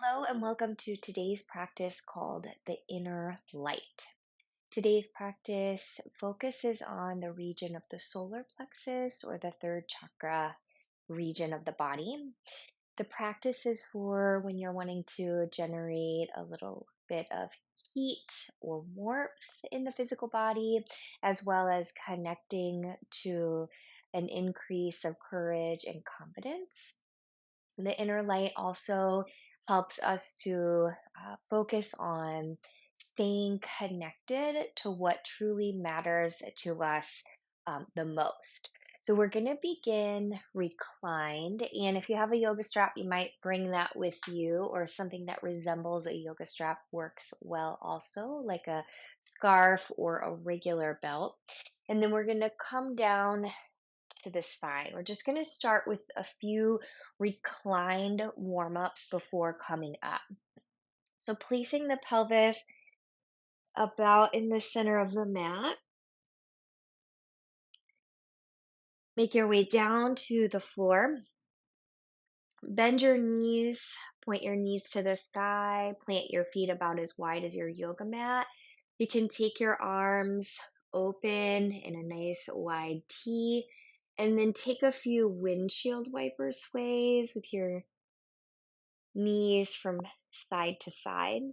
Hello and welcome to today's practice called the inner light. Today's practice focuses on the region of the solar plexus or the third chakra region of the body. The practice is for when you're wanting to generate a little bit of heat or warmth in the physical body, as well as connecting to an increase of courage and confidence. The inner light also helps us to focus on staying connected to what truly matters to us the most. So we're going to begin reclined. And if you have a yoga strap, you might bring that with you, or something that resembles a yoga strap works well also, like a scarf or a regular belt. And then we're going to come down to the spine. We're just going to start with a few reclined warm ups before coming up. So, placing the pelvis about in the center of the mat, make your way down to the floor. Bend your knees, point your knees to the sky, plant your feet about as wide as your yoga mat. You can take your arms open in a nice wide T, and then take a few windshield wiper sways with your knees from side to side.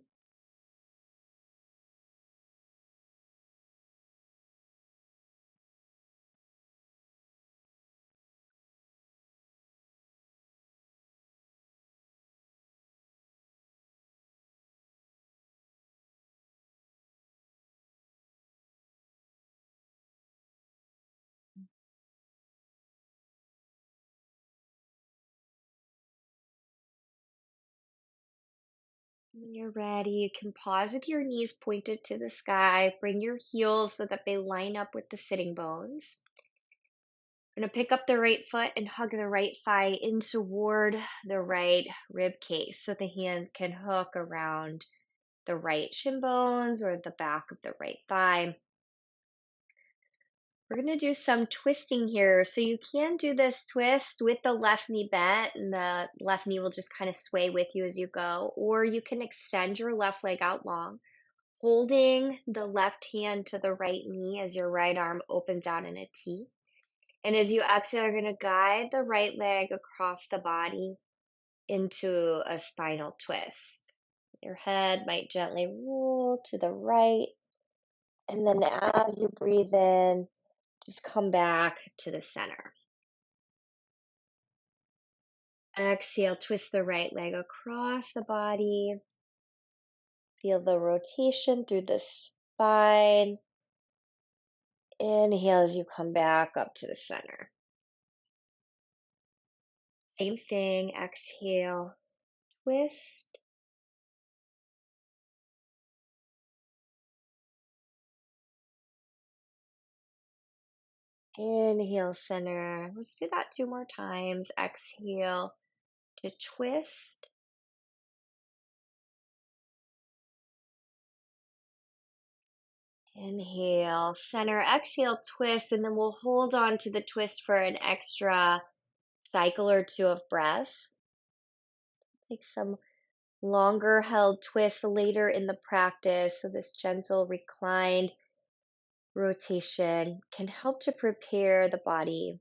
When you're ready, you can pause with your knees pointed to the sky. Bring your heels so that they line up with the sitting bones. We're going to pick up the right foot and hug the right thigh in toward the right rib cage so the hands can hook around the right shin bones or the back of the right thigh. We're going to do some twisting here. So you can do this twist with the left knee bent, and the left knee will just kind of sway with you as you go. Or you can extend your left leg out long, holding the left hand to the right knee as your right arm opens out in a T. And as you exhale, you're going to guide the right leg across the body into a spinal twist. Your head might gently roll to the right. And then as you breathe in, just come back to the center. Exhale, twist the right leg across the body. Feel the rotation through the spine. Inhale as you come back up to the center. Same thing, exhale, twist. Inhale, center. Let's do that 2 more times. Exhale to twist. Inhale, center, exhale, twist, and then we'll hold on to the twist for an extra cycle or 2 of breath. Take some longer held twists later in the practice. So this gentle reclined rotation can help to prepare the body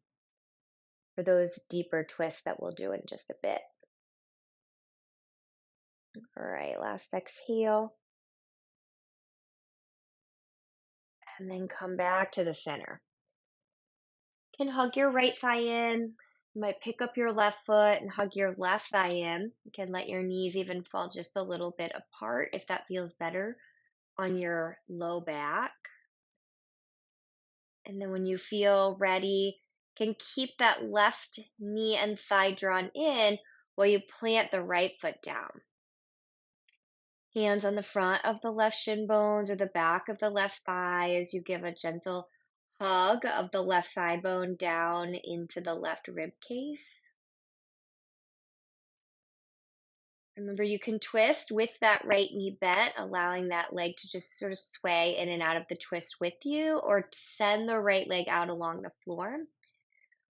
for those deeper twists that we'll do in just a bit. All right, last exhale. And then come back to the center. You can hug your right thigh in. You might pick up your left foot and hug your left thigh in. You can let your knees even fall just a little bit apart if that feels better on your low back. And then when you feel ready, can keep that left knee and thigh drawn in while you plant the right foot down. Hands on the front of the left shin bones or the back of the left thigh as you give a gentle hug of the left thigh bone down into the left rib cage. Remember, you can twist with that right knee bent, allowing that leg to just sort of sway in and out of the twist with you, or send the right leg out along the floor.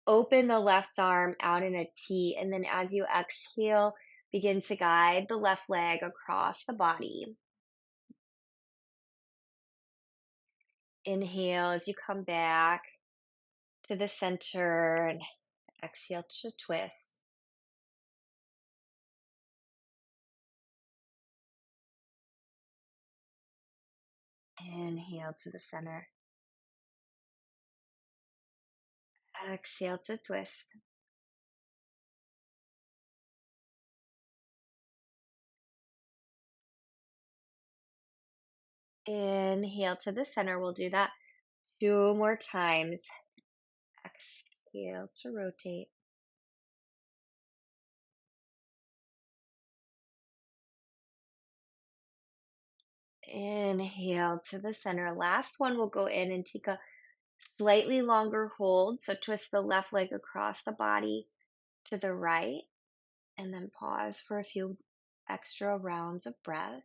Open the left arm out in a T, and then as you exhale, Begin to guide the left leg across the body. Inhale as you come back to the center and exhale to twist. Inhale to the center. Exhale to twist. Inhale to the center. We'll do that 2 more times. Exhale to rotate. Inhale to the center. Last one, we'll go in and take a slightly longer hold. So twist the left leg across the body to the right, and then pause for a few extra rounds of breath.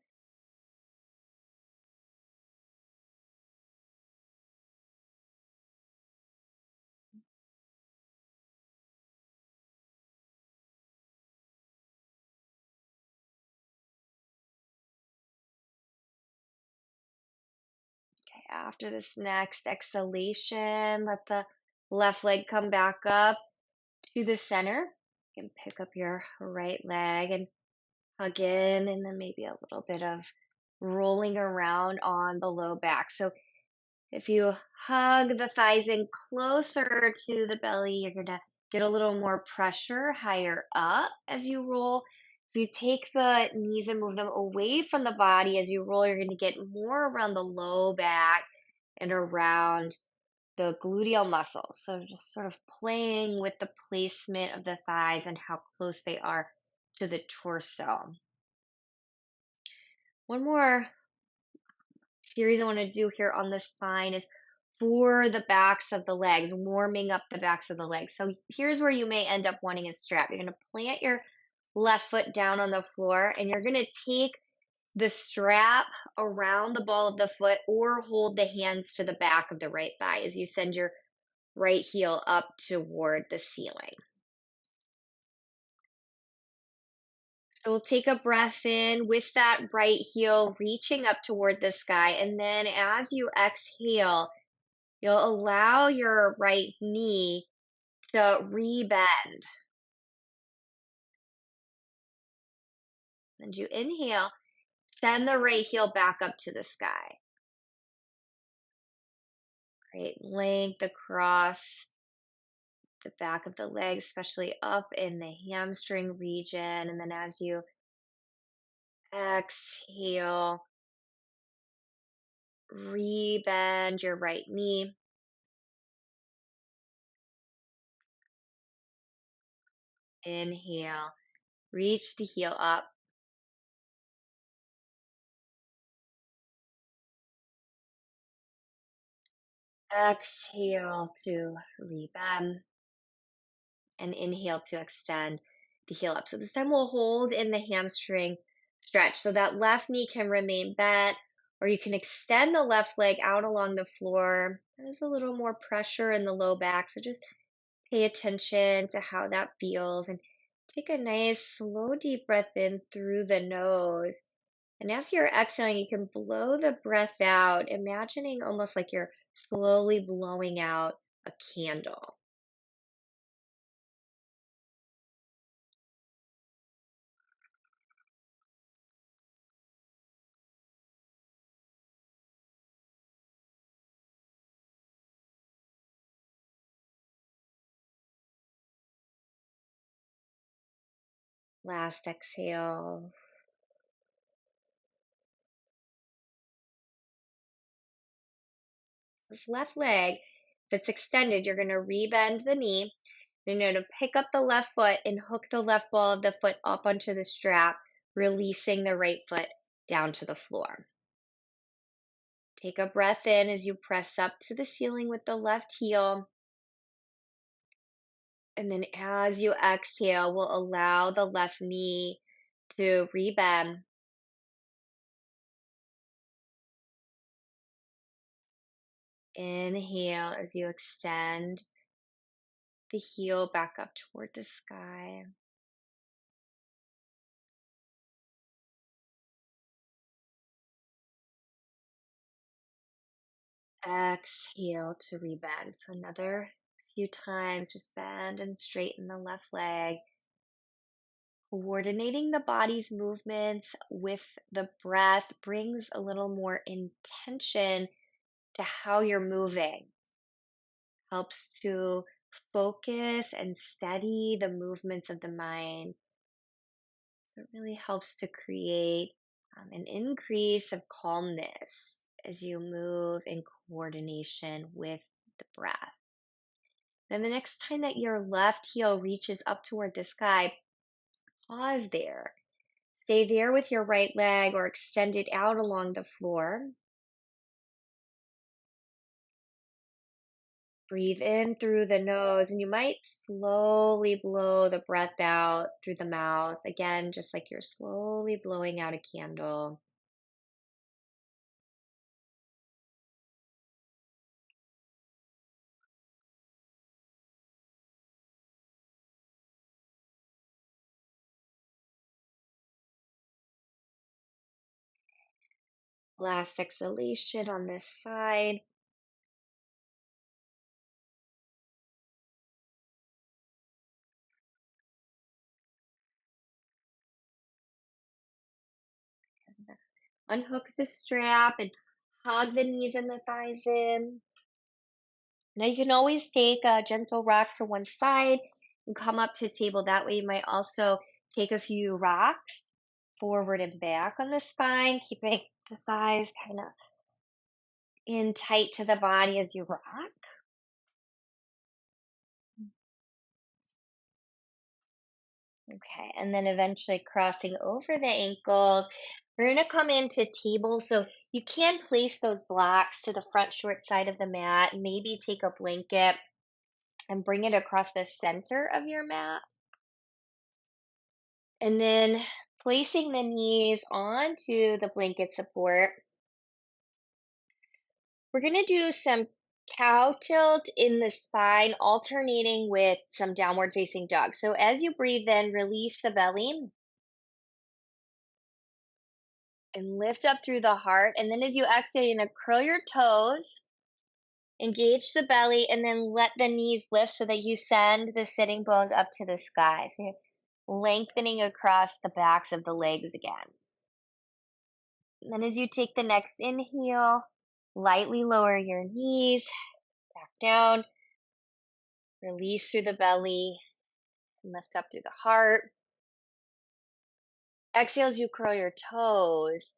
Okay, after this next exhalation, let the left leg come back up to the center. You can pick up your right leg and hug in, and then maybe a little bit of rolling around on the low back. So if you hug the thighs in closer to the belly, you're going to get a little more pressure higher up as you roll. If you take the knees and move them away from the body as you roll, you're going to get more around the low back and around the gluteal muscles. So just sort of playing with the placement of the thighs and how close they are to the torso. One more series I want to do here on the spine is for the backs of the legs, warming up the backs of the legs. So here's where you may end up wanting a strap. You're going to plant your left foot down on the floor, and you're going to take the strap around the ball of the foot or hold the hands to the back of the right thigh as you send your right heel up toward the ceiling. So we'll take a breath in with that right heel reaching up toward the sky. And then as you exhale, you'll allow your right knee to rebend. And you inhale, send the right heel back up to the sky. Great length across the back of the leg, especially up in the hamstring region. And then as you exhale, rebend your right knee. Inhale, reach the heel up. Exhale to rebend and inhale to extend the heel up. So this time we'll hold in the hamstring stretch so that left knee can remain bent, or you can extend the left leg out along the floor. There's a little more pressure in the low back, so just pay attention to how that feels and take a nice slow deep breath in through the nose. And as you're exhaling, you can blow the breath out, imagining almost like you're slowly blowing out a candle. Last exhale. This left leg, if it's extended, you're going to rebend the knee. Then you're going to pick up the left foot and hook the left ball of the foot up onto the strap, releasing the right foot down to the floor. Take a breath in as you press up to the ceiling with the left heel. And then as you exhale, we'll allow the left knee to rebend. Inhale as you extend the heel back up toward the sky. Exhale to rebend. So another few times, just bend and straighten the left leg. Coordinating the body's movements with the breath brings a little more intention to how you're moving. Helps to focus and steady the movements of the mind. So it really helps to create an increase of calmness as you move in coordination with the breath. Then the next time that your left heel reaches up toward the sky, pause there. Stay there with your right leg or extend it out along the floor. Breathe in through the nose, and you might slowly blow the breath out through the mouth. Again, just like you're slowly blowing out a candle. Last exhalation on this side. Unhook the strap and hug the knees and the thighs in. Now you can always take a gentle rock to one side and come up to table. That way you might also take a few rocks forward and back on the spine, keeping the thighs kind of in tight to the body as you rock. Okay, and then eventually crossing over the ankles. We're going to come into table. So you can place those blocks to the front short side of the mat. Maybe take a blanket and bring it across the center of your mat. And then placing the knees onto the blanket support. We're going to do some cow tilt in the spine, alternating with some downward facing dog. So as you breathe in, release the belly and lift up through the heart. And then as you exhale, you're going to curl your toes, engage the belly, and then let the knees lift so that you send the sitting bones up to the sky. So you're lengthening across the backs of the legs again. And then as you take the next inhale, lightly lower your knees back down, release through the belly, and lift up through the heart. Exhale as you curl your toes,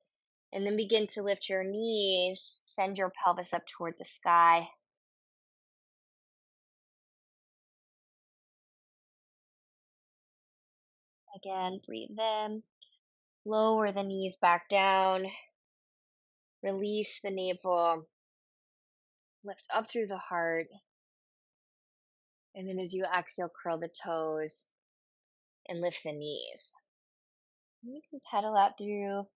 and then begin to lift your knees, send your pelvis up toward the sky. Again, breathe in, lower the knees back down, release the navel, lift up through the heart, and then as you exhale, curl the toes and lift the knees. You can pedal out through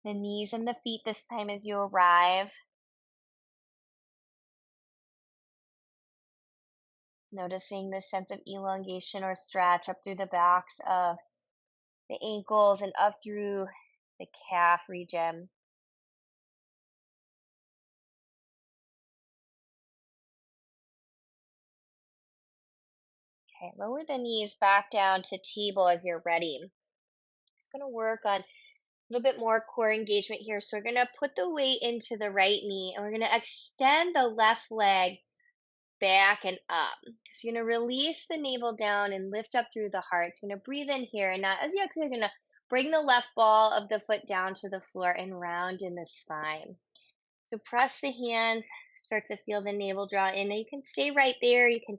the knees and the feet this time as you arrive. Noticing this sense of elongation or stretch up through the backs of the ankles and up through the calf region. Okay, lower the knees back down to table as you're ready. Just going to work on a little bit more core engagement here. So we're going to put the weight into the right knee and we're going to extend the left leg back and up. So you're going to release the navel down and lift up through the heart. So you're going to breathe in here. And now as you exhale, you're going to bring the left ball of the foot down to the floor and round in the spine. So press the hands, start to feel the navel draw in. Now you can stay right there. You can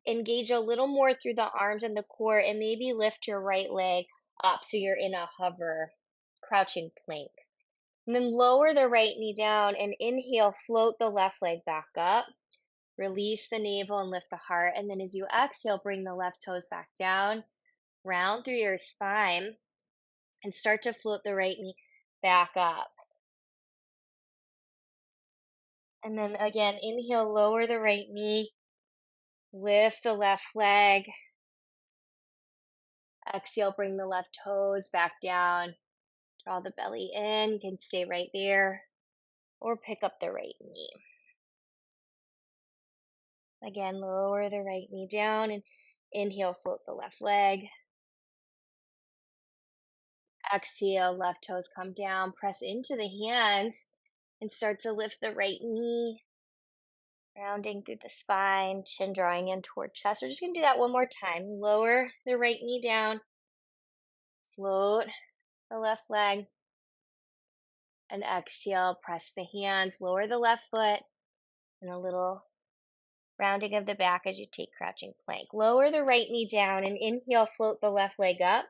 engage a little more through the arms and the core and maybe lift your right leg up so you're in a hover, crouching plank. And then lower the right knee down and inhale, float the left leg back up. Release the navel and lift the heart. And then as you exhale, bring the left toes back down, round through your spine, and start to float the right knee back up. And then again, inhale, lower the right knee, lift the left leg. Exhale, bring the left toes back down. Draw the belly in. You can stay right there. or pick up the right knee. Again, lower the right knee down and inhale, float the left leg. Exhale, left toes come down, press into the hands and start to lift the right knee, rounding through the spine, chin drawing in toward chest. We're just going to do that one more time. Lower the right knee down, float the left leg, and exhale, press the hands, lower the left foot, and a little rounding of the back as you take crouching plank. Lower the right knee down and inhale, float the left leg up.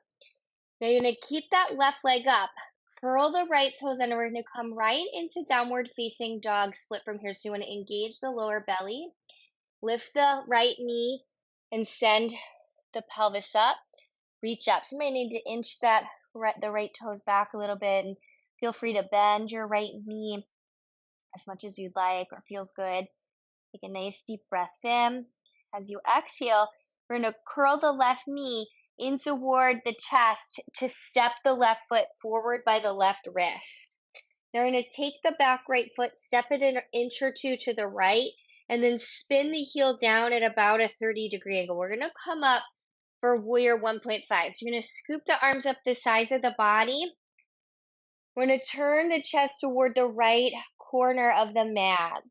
Now you're going to keep that left leg up. Curl the right toes under. We're going to come right into downward facing dog split from here. So you want to engage the lower belly. Lift the right knee and send the pelvis up. Reach up. So you may need to inch the right toes back a little bit, and feel free to bend your right knee as much as you'd like or feels good. Take a nice deep breath in. As you exhale, we're going to curl the left knee in toward the chest to step the left foot forward by the left wrist. Now we're going to take the back right foot, step it an inch or two to the right, and then spin the heel down at about a 30-degree angle. We're going to come up for warrior 1.5. So you're going to scoop the arms up the sides of the body. We're going to turn the chest toward the right corner of the mat.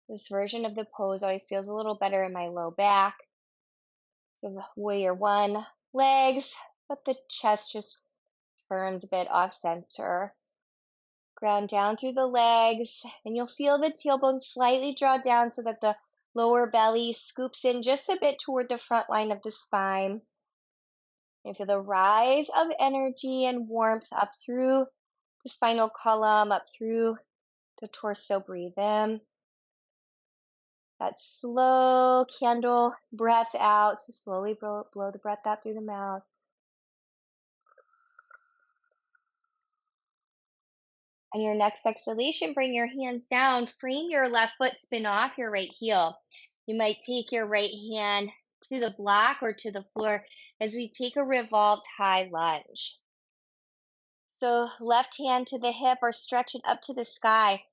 This version of the pose always feels a little better in my low back. So warrior one, legs, but the chest just turns a bit off center. Ground down through the legs, and you'll feel the tailbone slightly draw down so that the lower belly scoops in just a bit toward the front line of the spine. You feel the rise of energy and warmth up through the spinal column, up through the torso. Breathe in. That slow candle breath out. So slowly blow the breath out through the mouth. On your next exhalation, bring your hands down. Frame your left foot, spin off your right heel. You might take your right hand to the block or to the floor as we take a revolved high lunge. So left hand to the hip or stretch it up to the sky.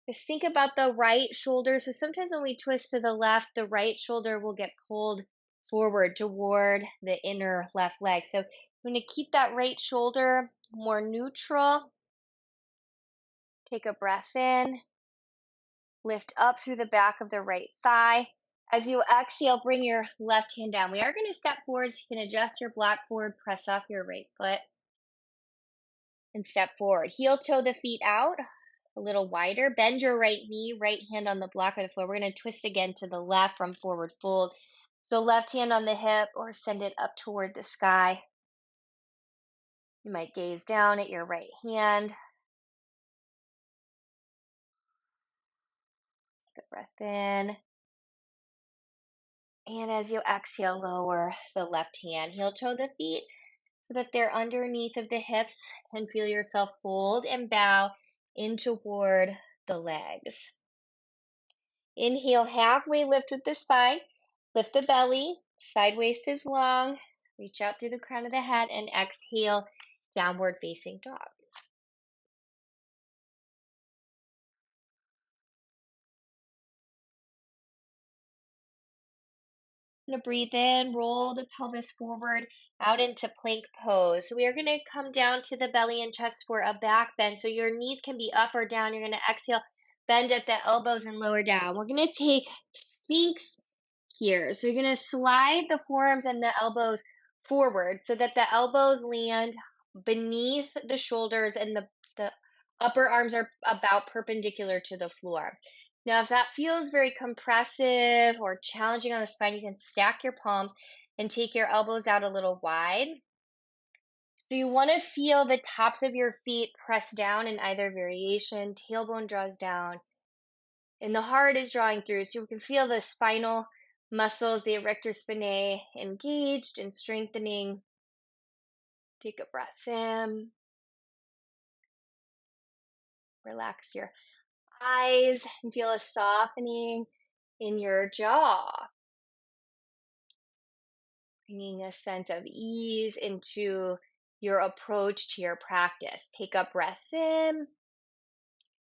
Just think about the right shoulder. So sometimes when we twist to the left, the right shoulder will get pulled forward toward the inner left leg. So I'm going to keep that right shoulder more neutral. Take a breath in. Lift up through the back of the right thigh. As you exhale, bring your left hand down. We are going to step forward, so you can adjust your block forward, press off your right foot, and step forward. Heel toe the feet out a little wider. Bend your right knee, right hand on the block of the floor. We're going to twist again to the left from forward fold. So left hand on the hip or send it up toward the sky. You might gaze down at your right hand. Take a breath in. And as you exhale, lower the left hand. Heel toe the feet so that they're underneath of the hips, and feel yourself fold and bow in toward the legs. Inhale, halfway lift with the spine. Lift the belly, side waist is long. Reach out through the crown of the head, and exhale, downward facing dog. Going to breathe in, roll the pelvis forward out into plank pose. So we are going to come down to the belly and chest for a back bend. So your knees can be up or down. You're going to exhale, bend at the elbows and lower down. We're going to take Sphinx here. So you're going to slide the forearms and the elbows forward so that the elbows land beneath the shoulders and the upper arms are about perpendicular to the floor. Now, if that feels very compressive or challenging on the spine, you can stack your palms and take your elbows out a little wide. So you want to feel the tops of your feet press down in either variation. Tailbone draws down, and the heart is drawing through. So you can feel the spinal muscles, the erector spinae, engaged and strengthening. Take a breath in. Relax your eyes and feel a softening in your jaw. Bringing a sense of ease into your approach to your practice. Take a breath in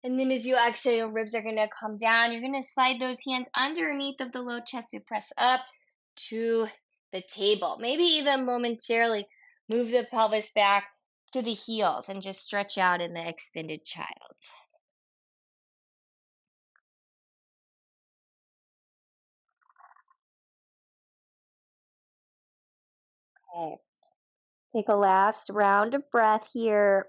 And then as you exhale, your ribs are going to come down. You're going to slide those hands underneath of the low chest to press up to the table. Maybe even momentarily move the pelvis back to the heels and just stretch out in the extended child. Okay. Take a last round of breath here.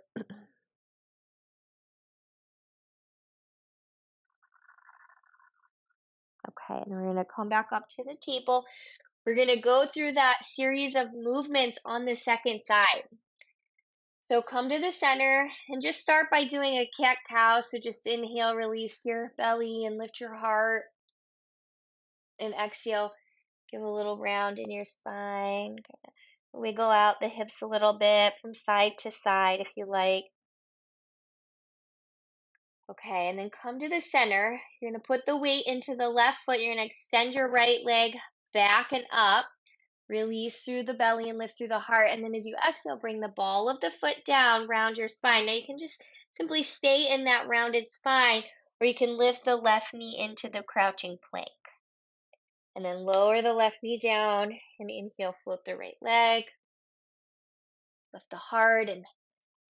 Okay, and we're going to come back up to the table. We're going to go through that series of movements on the second side. So come to the center and just start by doing a cat-cow. So just inhale, release your belly and lift your heart. And exhale, give a little round in your spine. Wiggle out the hips a little bit from side to side if you like. Okay, and then come to the center. You're going to put the weight into the left foot. You're going to extend your right leg back and up. Release through the belly and lift through the heart. And then as you exhale, bring the ball of the foot down, round your spine. Now you can just simply stay in that rounded spine, or you can lift the left knee into the crouching plank. And then lower the left knee down and inhale, float the right leg. Lift the heart and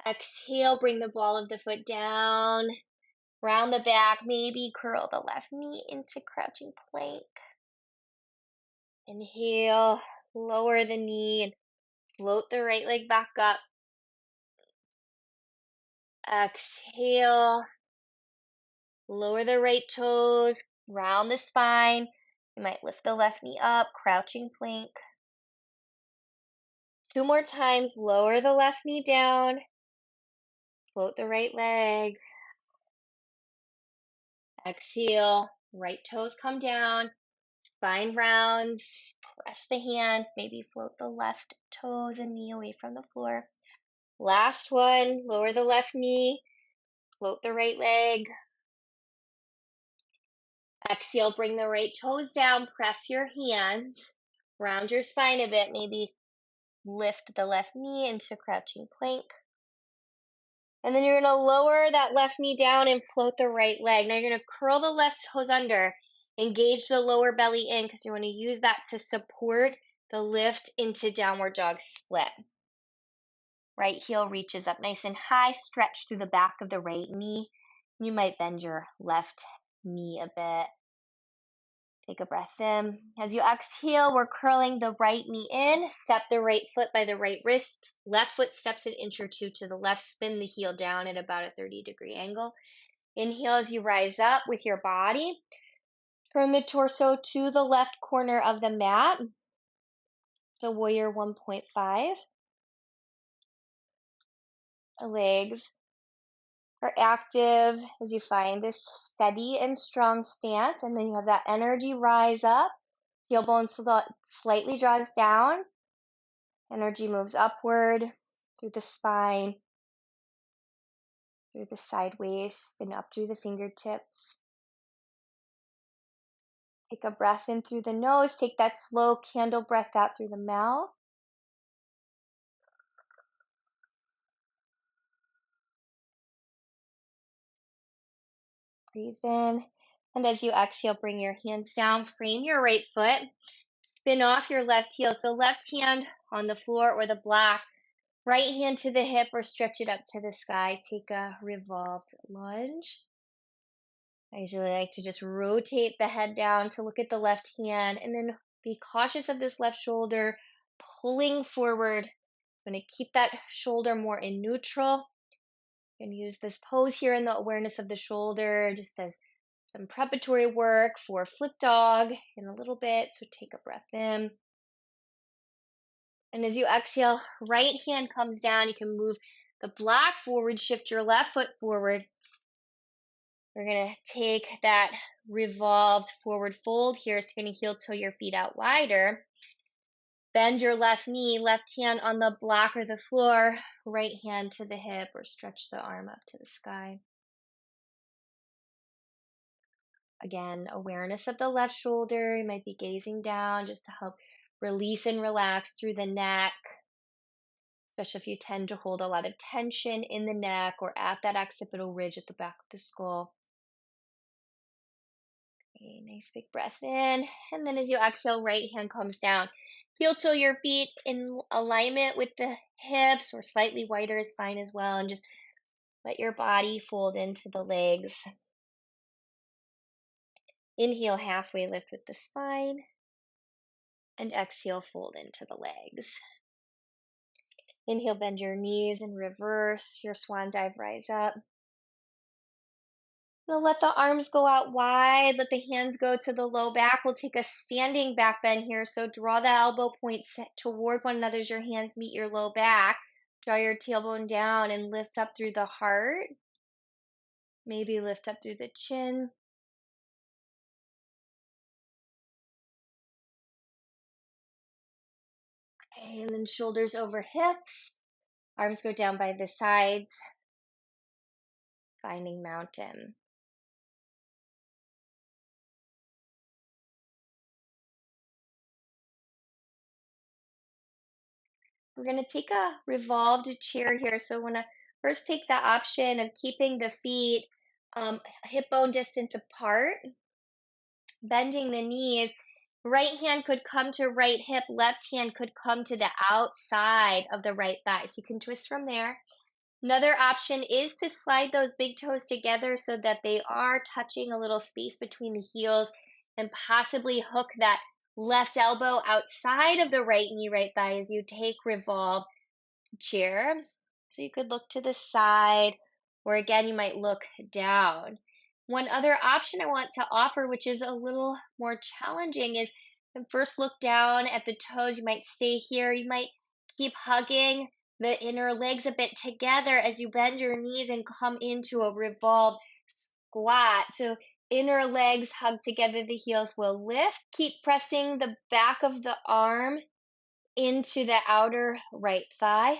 exhale, bring the ball of the foot down. Round the back, maybe curl the left knee into crouching plank. Inhale, lower the knee and float the right leg back up. Exhale, lower the right toes, round the spine. You might lift the left knee up, crouching plank. 2 more times, lower the left knee down, float the right leg. Exhale, right toes come down, spine rounds, press the hands, maybe float the left toes and knee away from the floor. Last one, lower the left knee, float the right leg. Exhale, bring the right toes down, press your hands, round your spine a bit, maybe lift the left knee into crouching plank. And then you're going to lower that left knee down and float the right leg. Now you're going to curl the left toes under, engage the lower belly in because you want to use that to support the lift into downward dog split. Right heel reaches up nice and high, stretch through the back of the right knee. You might bend your left knee a bit. Take a breath in. As you exhale, we're curling the right knee in. Step the right foot by the right wrist. Left foot steps an inch or two to the left. Spin the heel down at about a 30-degree angle. Inhale as you rise up with your body. Turn the torso to the left corner of the mat. So warrior 1.5. The legs are active as you find this steady and strong stance. And then you have that energy rise up. Tailbone slightly draws down. Energy moves upward through the spine, through the side waist, and up through the fingertips. Take a breath in through the nose. Take that slow candle breath out through the mouth. Breathe in. And as you exhale, bring your hands down. Frame your right foot. Spin off your left heel. So left hand on the floor or the block. Right hand to the hip or stretch it up to the sky. Take a revolved lunge. I usually like to just rotate the head down to look at the left hand and then be cautious of this left shoulder pulling forward. I'm going to keep that shoulder more in neutral. And use this pose here in the awareness of the shoulder just as some preparatory work for flip dog in a little bit. So take a breath in. And as you exhale, right hand comes down. You can move the block forward, shift your left foot forward. We're going to take that revolved forward fold here. So you're going to heel toe your feet out wider. Bend your left knee, left hand on the block or the floor, right hand to the hip or stretch the arm up to the sky. Again, awareness of the left shoulder. You might be gazing down just to help release and relax through the neck. especially if you tend to hold a lot of tension in the neck or at that occipital ridge at the back of the skull. Okay, nice big breath in. And then as you exhale, right hand comes down. Heel toe your feet in alignment with the hips, or slightly wider is fine as well. And just let your body fold into the legs. Inhale, halfway lift with the spine. And exhale, fold into the legs. Inhale, bend your knees and reverse your swan dive, rise up. Now let the arms go out wide. Let the hands go to the low back. We'll take a standing back bend here. So draw the elbow points toward one another as your hands meet your low back. Draw your tailbone down and lift up through the heart. Maybe lift up through the chin. Okay, and then shoulders over hips. Arms go down by the sides. Finding mountain. We're going to take a revolved chair here. So we're going to first take the option of keeping the feet hip bone distance apart, bending the knees. Right hand could come to right hip, left hand could come to the outside of the right thigh. So you can twist from there. Another option is to slide those big toes together so that they are touching a little space between the heels, and possibly hook that left elbow outside of the right knee, right thigh as you take revolve chair. So you could look to the side, or again, you might look down. One other option I want to offer, which is a little more challenging, is to first look down at the toes. You might stay here. You might keep hugging the inner legs a bit together as you bend your knees and come into a revolved squat. So inner legs hug together, the heels will lift. Keep pressing the back of the arm into the outer right thigh.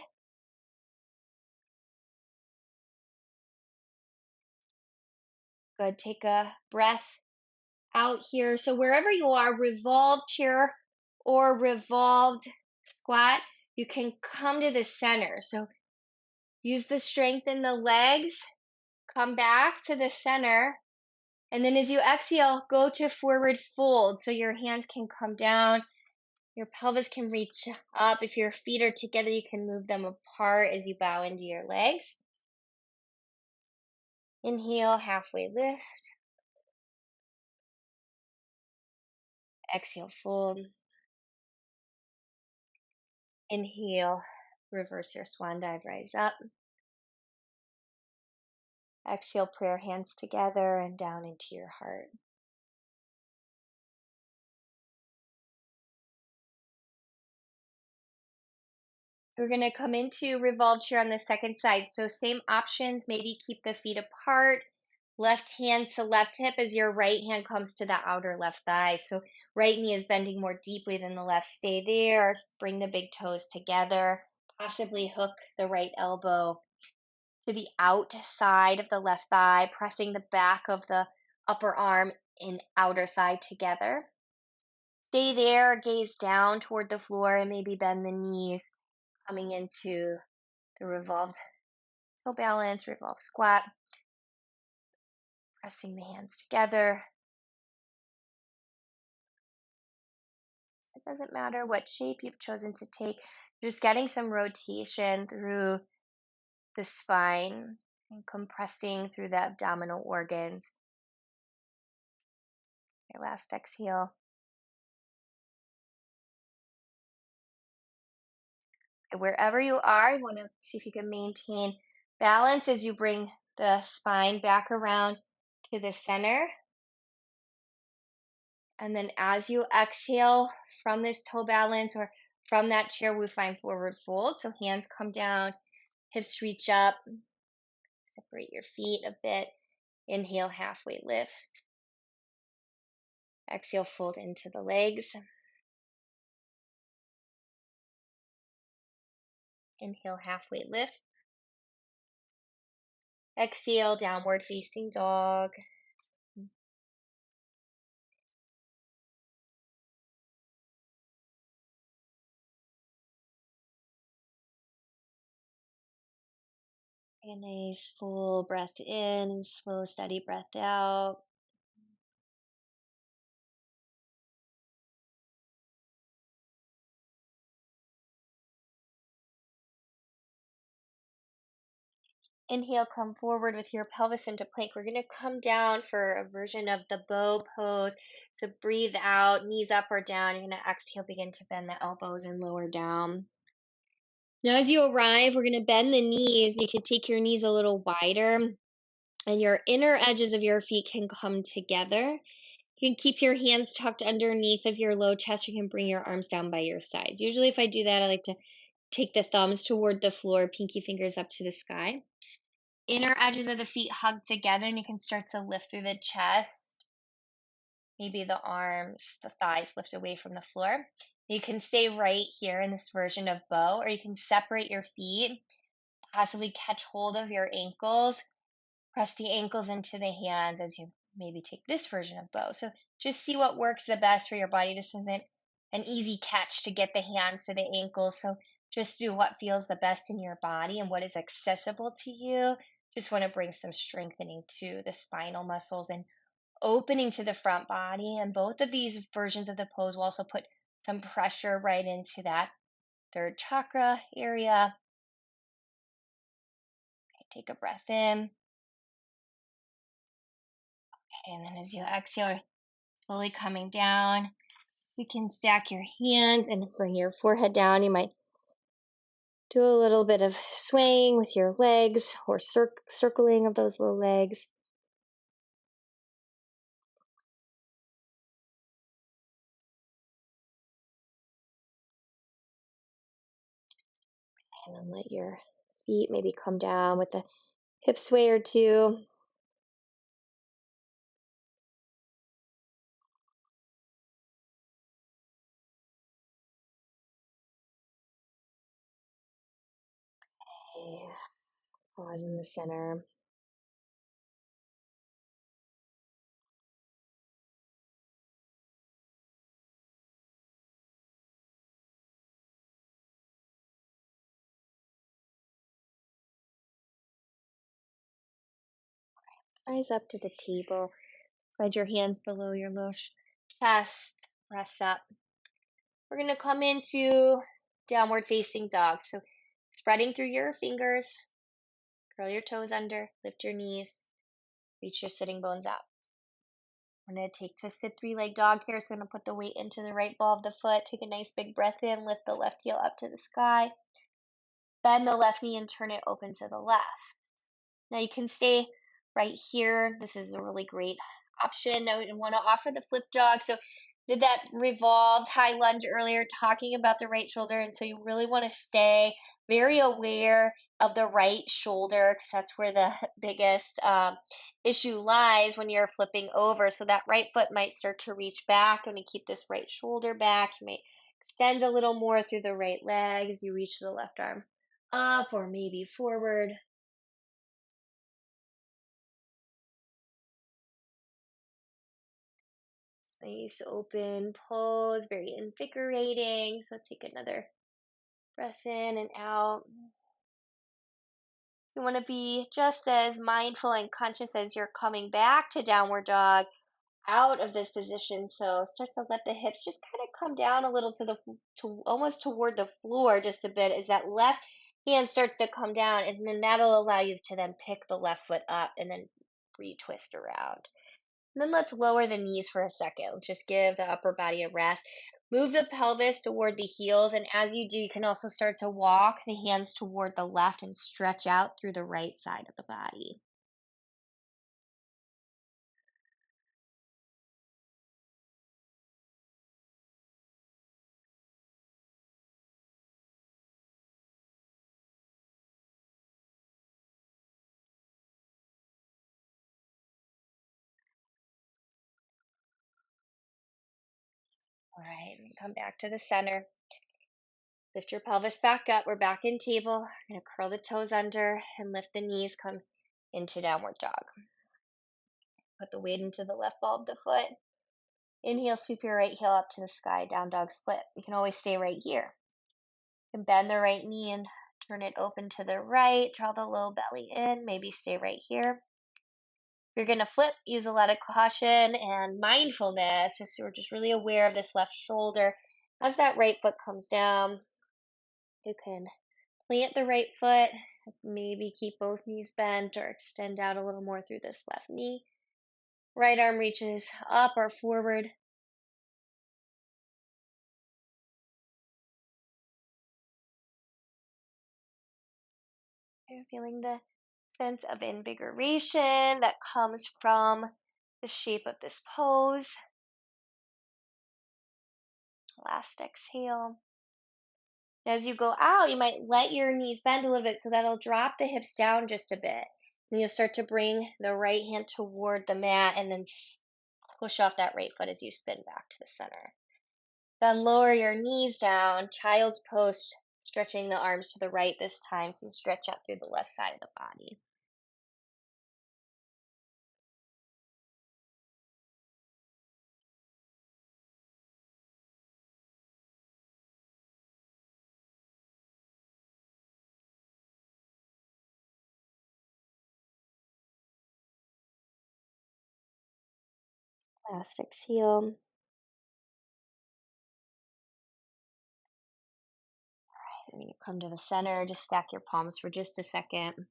Good. Take a breath out here. So wherever you are, revolved chair or revolved squat, you can come to the center. So use the strength in the legs, come back to the center. And then as you exhale, go to forward fold. So your hands can come down, your pelvis can reach up. If your feet are together, you can move them apart as you bow into your legs. Inhale, halfway lift. Exhale, fold. Inhale, reverse your swan dive, rise up. Exhale, prayer hands together and down into your heart. We're going to come into revolved chair on the second side. So same options, maybe keep the feet apart. Left hand to left hip as your right hand comes to the outer left thigh. So right knee is bending more deeply than the left. Stay there. Bring the big toes together. Possibly hook the right elbow to the outside of the left thigh, pressing the back of the upper arm and outer thigh together. Stay there, gaze down toward the floor, and maybe bend the knees, coming into the revolved toe balance, revolved squat. Pressing the hands together. It doesn't matter what shape you've chosen to take, just getting some rotation through the spine and compressing through the abdominal organs. Your last exhale. Wherever you are, you want to see if you can maintain balance as you bring the spine back around to the center. And then as you exhale from this toe balance or from that chair, we find forward fold. So hands come down, hips reach up, separate your feet a bit. Inhale, halfway lift. Exhale, fold into the legs. Inhale, halfway lift. Exhale, downward facing dog. Take a nice full breath in, slow, steady breath out. Inhale, come forward with your pelvis into plank. We're going to come down for a version of the bow pose. So breathe out, knees up or down. You're going to exhale, begin to bend the elbows and lower down. Now, as you arrive, we're going to bend the knees. You can take your knees a little wider, and your inner edges of your feet can come together. You can keep your hands tucked underneath of your low chest. You can bring your arms down by your sides. Usually, if I do that, I like to take the thumbs toward the floor, pinky fingers up to the sky. Inner edges of the feet hug together, and you can start to lift through the chest. Maybe the arms, the thighs lift away from the floor. You can stay right here in this version of bow, or you can separate your feet, possibly catch hold of your ankles, press the ankles into the hands as you maybe take this version of bow. So just see what works the best for your body. This isn't an easy catch to get the hands to the ankles. So just do what feels the best in your body and what is accessible to you. Just want to bring some strengthening to the spinal muscles and opening to the front body. And both of these versions of the pose will also put some pressure right into that third chakra area. Okay, take a breath in. And then as you exhale, slowly coming down, you can stack your hands and bring your forehead down. You might do a little bit of swaying with your legs or circling of those little legs. And then let your feet maybe come down with a hip sway or two. Okay. Pause in the center. Eyes up to the table. Slide your hands below your low chest. Press up. We're going to come into downward facing dog. So spreading through your fingers, curl your toes under, lift your knees, reach your sitting bones out. We're going to take twisted three-leg dog here. So I'm going to put the weight into the right ball of the foot. Take a nice big breath in, lift the left heel up to the sky. Bend the left knee and turn it open to the left. Now you can stay right here. This is a really great option. Now we want to offer the flip dog. So did that revolved high lunge earlier, talking about the right shoulder. And so you really want to stay very aware of the right shoulder because that's where the biggest issue lies when you're flipping over. So that right foot might start to reach back and to keep this right shoulder back. You may extend a little more through the right leg as you reach the left arm up or maybe forward. Nice open pose, very invigorating. So take another breath in and out. You want to be just as mindful and conscious as you're coming back to downward dog out of this position. So start to let the hips just kind of come down a little to almost toward the floor just a bit as that left hand starts to come down, and then that'll allow you to then pick the left foot up and then retwist around. And then let's lower the knees for a second. Let's just give the upper body a rest. Move the pelvis toward the heels. And as you do, you can also start to walk the hands toward the left and stretch out through the right side of the body. All right, and come back to the center. Lift your pelvis back up. We're back in table. We're going to curl the toes under and lift the knees. Come into downward dog. Put the weight into the left ball of the foot. Inhale, sweep your right heel up to the sky, down dog split. You can always stay right here. And bend the right knee and Turn it open to the right, draw the low belly in, maybe stay right here. If you're gonna flip, use a lot of caution and mindfulness, just so you're just really aware of this left shoulder. As that right foot comes down, you can plant the right foot, maybe keep both knees bent or extend out a little more through this left knee. Right arm reaches up or forward. You're feeling the sense of invigoration that comes from the shape of this pose. Last exhale. As you go out, you might let your knees bend a little bit so that'll drop the hips down just a bit. Then you'll start to bring the right hand toward the mat and then push off that right foot as you spin back to the center. Then lower your knees down, child's pose, stretching the arms to the right this time, so you stretch out through the left side of the body. Last exhale. And you come to the center, just stack your palms for just a second.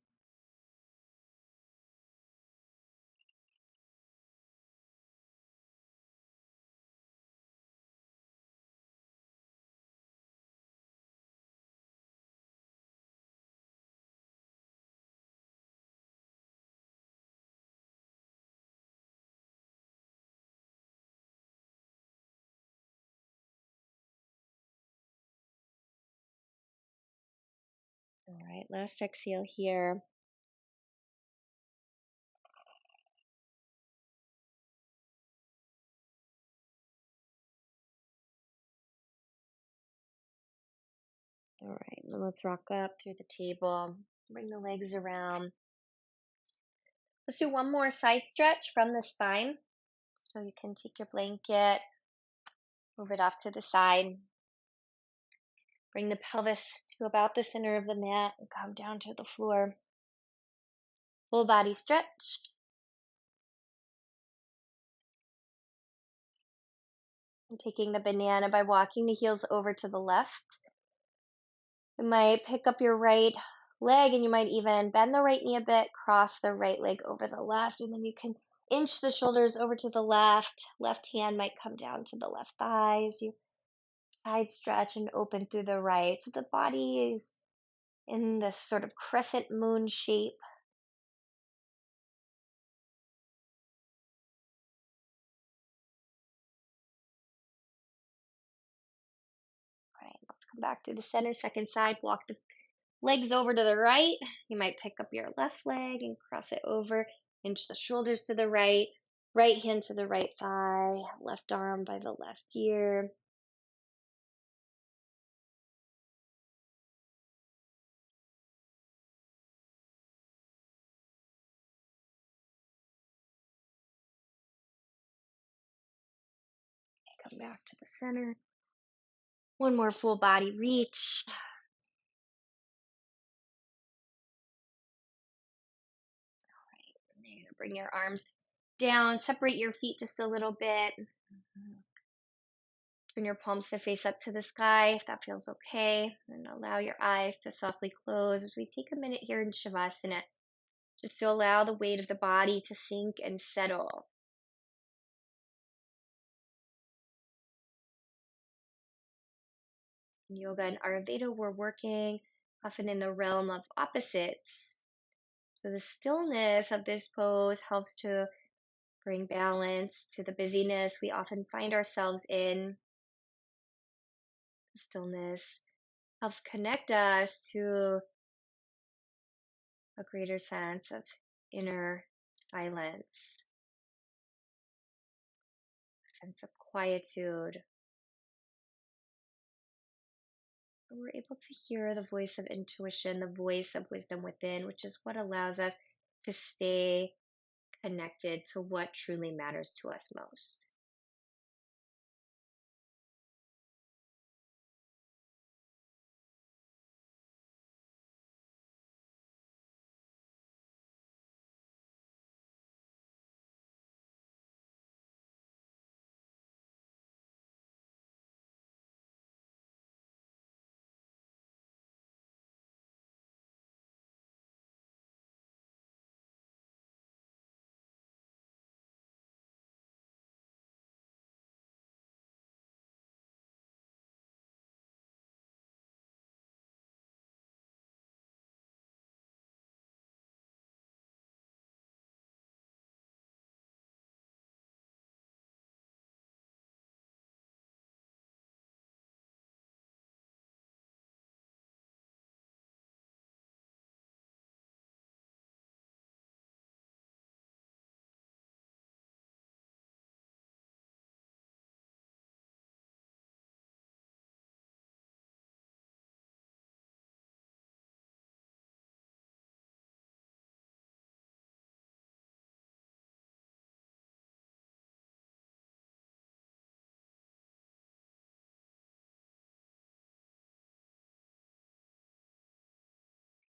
All right, last exhale here. All right, then let's rock up through the table. Bring the legs around. Let's do one more side stretch from the spine. So you can take your blanket, move it off to the side. Bring the pelvis to about the center of the mat and come down to the floor. Full body stretch. And taking the banana by walking the heels over to the left. You might pick up your right leg and you might even bend the right knee a bit, cross the right leg over the left, and then you can inch the shoulders over to the left. Left hand might come down to the left thighs. You side stretch and open through the right. So the body is in this sort of crescent moon shape. All right, let's come back to the center, second side. Walk the legs over to the right. You might pick up your left leg and cross it over. Inch the shoulders to the right. Right hand to the right thigh. Left arm by the left ear. Come back to the center. One more full body reach. You're gonna bring your arms down. Separate your feet just a little bit. Turn your palms to face up to the sky if that feels okay. And allow your eyes to softly close as we take a minute here in Shavasana, just to allow the weight of the body to sink and settle. In yoga and Ayurveda, we're working often in the realm of opposites. So the stillness of this pose helps to bring balance to the busyness we often find ourselves in. The stillness helps connect us to a greater sense of inner silence, a sense of quietude. And we're able to hear the voice of intuition, the voice of wisdom within, which is what allows us to stay connected to what truly matters to us most.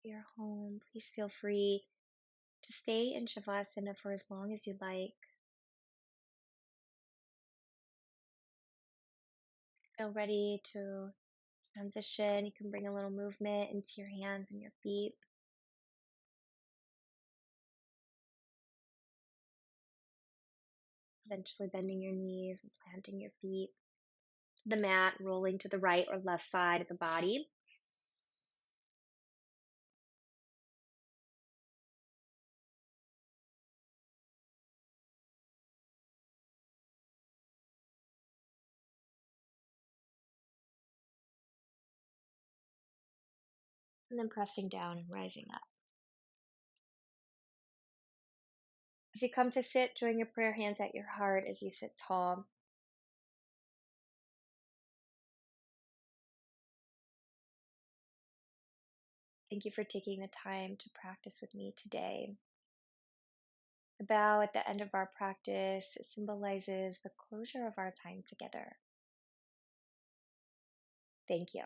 your home, please feel free to stay in Shavasana for as long as you like. Feel ready to transition. You can bring a little movement into your hands and your feet, eventually bending your knees and planting your feet. The mat rolling to the right or left side of the body. And then pressing down and rising up. As you come to sit, join your prayer hands at your heart as you sit tall. Thank you for taking the time to practice with me today. The bow at the end of our practice symbolizes the closure of our time together. Thank you.